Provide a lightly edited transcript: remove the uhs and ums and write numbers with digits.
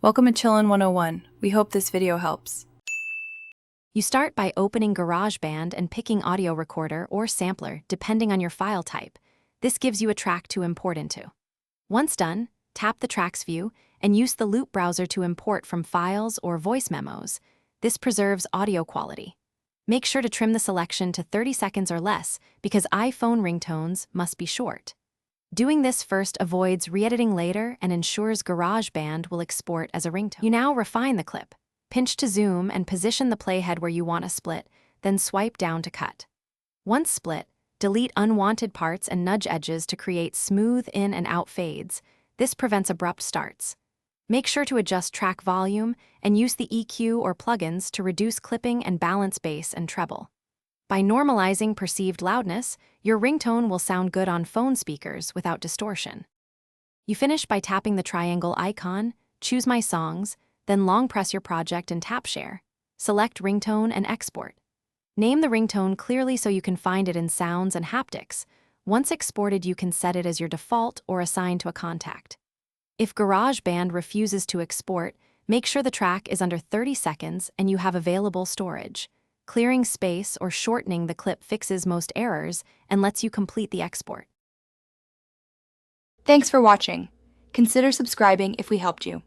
Welcome to Chillin' 101. We hope this video helps. You start by opening Garageband and picking audio recorder or sampler, depending on your file type. This gives you a track to import into. Once done, tap the Tracks view and use the Loop browser to import from files or voice memos. This preserves audio quality. Make sure to trim the selection to 30 seconds or less because iPhone ringtones must be short. Doing this first avoids re-editing later and ensures Garageband will export as a ringtone. You now refine the clip. Pinch to zoom and position the playhead where you want a split, then swipe down to cut. Once split, delete unwanted parts and nudge edges to create smooth in and out fades. This prevents abrupt starts. Make sure to adjust track volume and use the EQ or plugins to reduce clipping and balance bass and treble. By normalizing perceived loudness, your ringtone will sound good on phone speakers without distortion. You finish by tapping the triangle icon, choose My Songs, then long press your project and tap Share. Select Ringtone and export. Name the ringtone clearly so you can find it in sounds and haptics. Once exported, you can set it as your default or assign to a contact. If Garageband refuses to export, make sure the track is under 30 seconds and you have available storage. Clearing space or shortening the clip fixes most errors and lets you complete the export. Thanks for watching. Consider subscribing if we helped you.